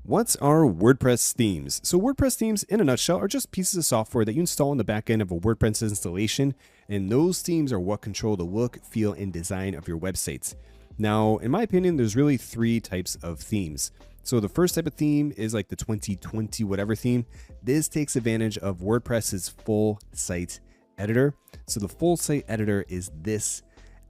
What's our WordPress themes? So WordPress themes in a nutshell are just pieces of software that you install on the back end of a WordPress installation, and those themes are what control the look, feel, and design of your websites. Now, in my opinion, there's really three types of themes. So the first type of theme is like the 2020 whatever theme. This takes advantage of WordPress's full site editor. So the full site editor is this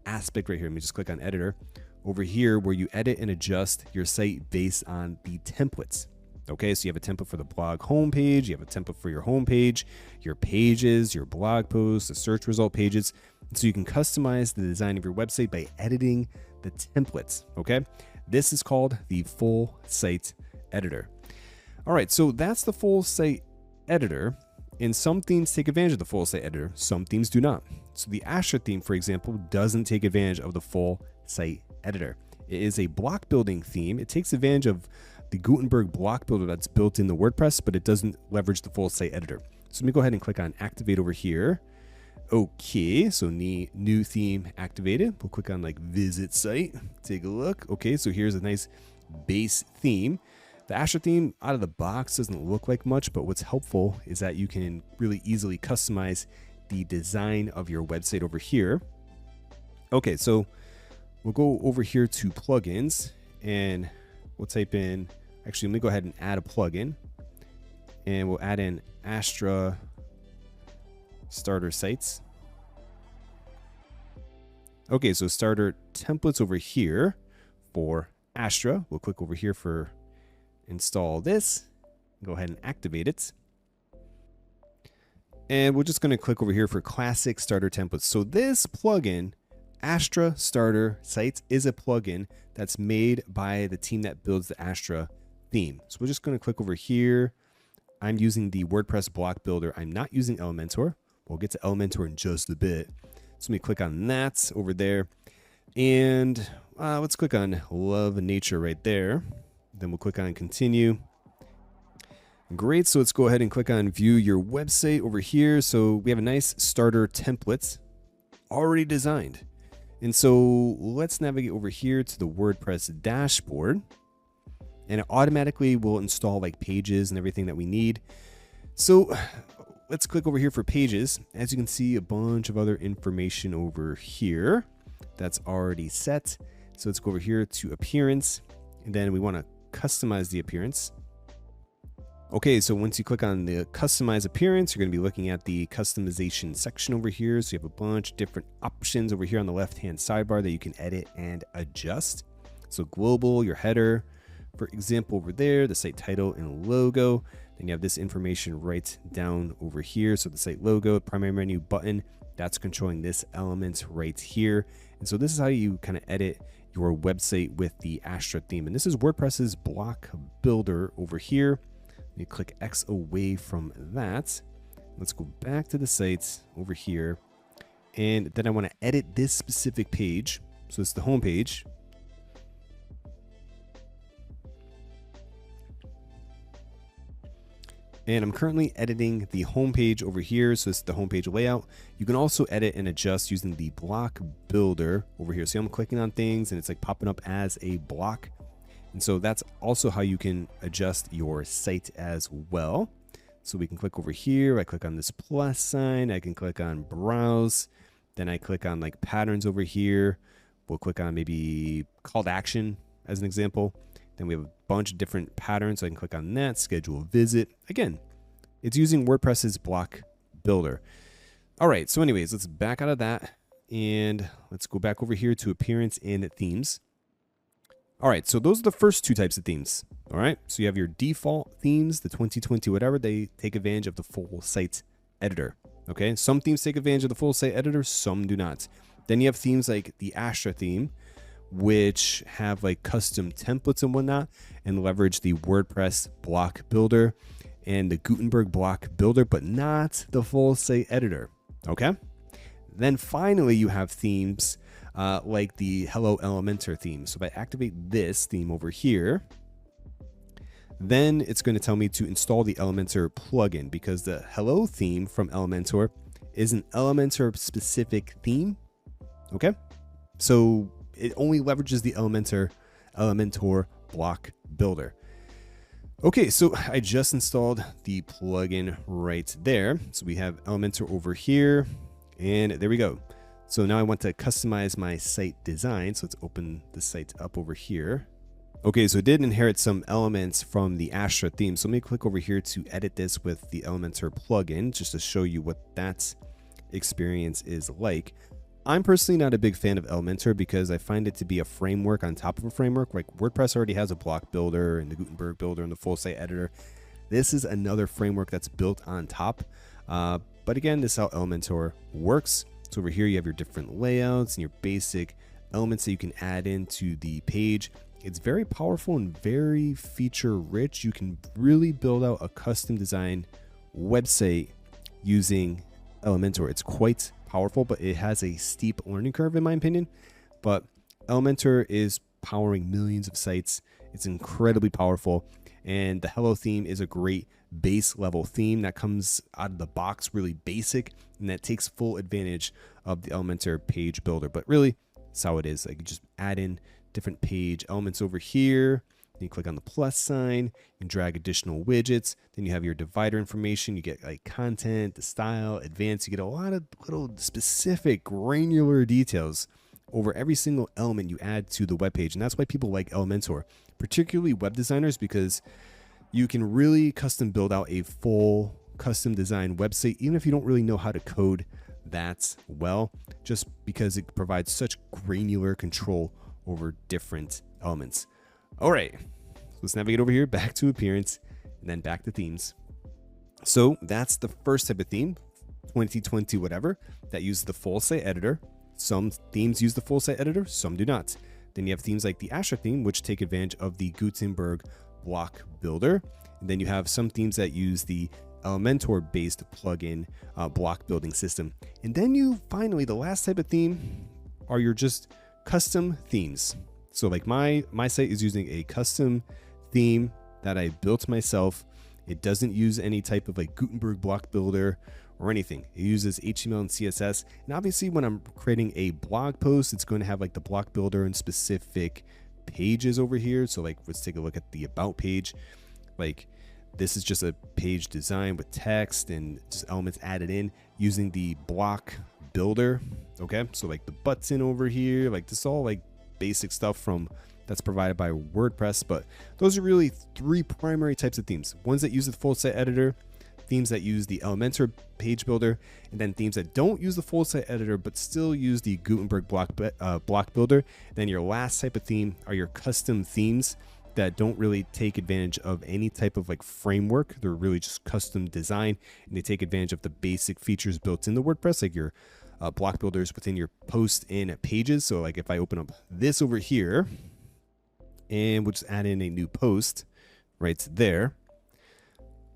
aspect right here. Let me just click on editor. Over here where you edit and adjust your site based on the templates. Okay, so you have a template for the blog homepage, you have a template for your homepage, your pages, your blog posts, the search result pages. So you can customize the design of your website by editing the templates. Okay, this is called the full site editor. All right, so that's the full site editor. And some themes take advantage of the full site editor, some themes do not. So the Astra theme, for example, doesn't take advantage of the full site editor. It is a block building theme. It takes advantage of the Gutenberg block builder that's built in the WordPress, but it doesn't leverage the full site editor. So let me go ahead and click on activate over here. Okay, so new theme activated. We'll click on like visit site, take a look. Okay, so here's a nice base theme. The Astra theme out of the box doesn't look like much, but what's helpful is that you can really easily customize the design of your website over here. Okay, so we'll go over here to plugins and we'll type in, actually, let me go ahead and add a plugin and we'll add in Astra starter sites. Okay, so starter templates over here for Astra. We'll click over here for install this, go ahead and activate it. And we're just going to click over here for classic starter templates. So this plugin, Astra Starter Sites, is a plugin that's made by the team that builds the Astra theme. So we're just going to click over here. I'm using the WordPress block builder. I'm not using Elementor. We'll get to Elementor in just a bit. So let me click on that over there. And let's click on Love Nature right there. Then we'll click on continue. Great, so let's go ahead and click on view your website over here. So we have a nice starter template already designed. And so let's navigate over here to the WordPress dashboard, and it automatically will install like pages and everything that we need. So let's click over here for pages. As you can see, a bunch of other information over here that's already set. So let's go over here to appearance, and then we want to customize the appearance. Okay, so once you click on the customize appearance, you're going to be looking at the customization section over here. So you have a bunch of different options over here on the left-hand sidebar that you can edit and adjust. So global, your header, for example, over there, the site title and logo. Then you have this information right down over here. So the site logo, primary menu button, that's controlling this element right here. And so this is how you kind of edit your website with the Astra theme. And this is WordPress's block builder over here. You click X away from that. Let's go back to the sites over here. And then I want to edit this specific page. So it's the home page. And I'm currently editing the home page over here. So it's the home page layout. You can also edit and adjust using the block builder over here. So I'm clicking on things and it's like popping up as a block. And so that's also how you can adjust your site as well. So we can click over here. I click on this plus sign. I can click on browse. Then I click on like patterns over here. We'll click on maybe call to action as an example. Then we have a bunch of different patterns. So I can click on that, schedule a visit. Again, it's using WordPress's block builder. All right. So anyways, let's back out of that and let's go back over here to appearance and themes. All right, so those are the first two types of themes. All right, so you have your default themes, the 2020 whatever, they take advantage of the full site editor. Okay, some themes take advantage of the full site editor, some do not. Then you have themes like the Astra theme, which have like custom templates and whatnot, and leverage the WordPress block builder and the Gutenberg block builder, but not the full site editor. Okay, then finally you have themes like the Hello Elementor theme. So if I activate this theme over here, then it's going to tell me to install the Elementor plugin, because the Hello theme from Elementor is an Elementor specific theme. Okay, so it only leverages the Elementor block builder. Okay, so I just installed the plugin right there. So we have Elementor over here, and there we go. So now I want to customize my site design. So let's open the site up over here. Okay, so it did inherit some elements from the Astra theme. So let me click over here to edit this with the Elementor plugin, just to show you what that experience is like. I'm personally not a big fan of Elementor because I find it to be a framework on top of a framework. Like WordPress already has a block builder and the Gutenberg builder and the full site editor. This is another framework that's built on top. But again, this is how Elementor works. So over here, you have your different layouts and your basic elements that you can add into the page. It's very powerful and very feature rich. You can really build out a custom design website using Elementor. It's quite powerful, but it has a steep learning curve in my opinion. But Elementor is powering millions of sites. It's incredibly powerful, and the Hello theme is a great base level theme that comes out of the box really basic, and that takes full advantage of the Elementor page builder. But really, that's how it is. Like, you just add in different page elements over here. Then you click on the plus sign and drag additional widgets. Then you have your divider information. You get like content, the style, advanced. You get a lot of little specific granular details over every single element you add to the web page. And that's why people like Elementor, particularly web designers, because you can really custom build out a full custom design website, even if you don't really know how to code that well, just because it provides such granular control over different elements. All right, let's navigate over here back to appearance and then back to themes. So that's the first type of theme, 2020 whatever, that uses the full site editor. Some themes use the full site editor, some do not. Then you have themes like the Astra theme, which take advantage of the Gutenberg block builder. And then you have some themes that use the Elementor based plugin block building system. And then you finally, the last type of theme are your just custom themes. So like my site is using a custom theme that I built myself. It doesn't use any type of like Gutenberg block builder or anything. It uses HTML and CSS. And obviously when I'm creating a blog post, it's going to have like the block builder and specific pages over here. So like, let's take a look at the about page. Like, this is just a page design with text and just elements added in using the block builder. Okay, so like the button over here, like this is all like basic stuff from that's provided by WordPress. But those are really three primary types of themes: ones that use the full site editor, themes that use the Elementor page builder, and then themes that don't use the full site editor but still use the Gutenberg block builder. Then your last type of theme are your custom themes that don't really take advantage of any type of like framework. They're really just custom design, and they take advantage of the basic features built into WordPress, like your block builders within your post and pages. So like if I open up this over here and we'll just add in a new post right there.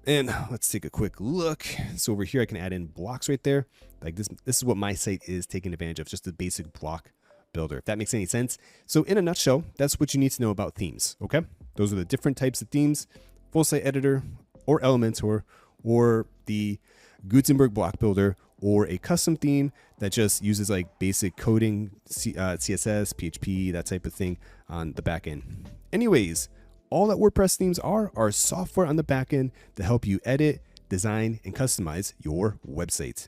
And let's take a quick look. So over here, I can add in blocks right there. Like this is what my site is taking advantage of, just the basic block builder, if that makes any sense. So in a nutshell, that's what you need to know about themes. Okay, those are the different types of themes: full site editor, or Elementor, or the Gutenberg block builder, or a custom theme that just uses like basic coding, CSS, PHP, that type of thing on the back end. Anyways, all that WordPress themes are software on the back end to help you edit, design, and customize your website.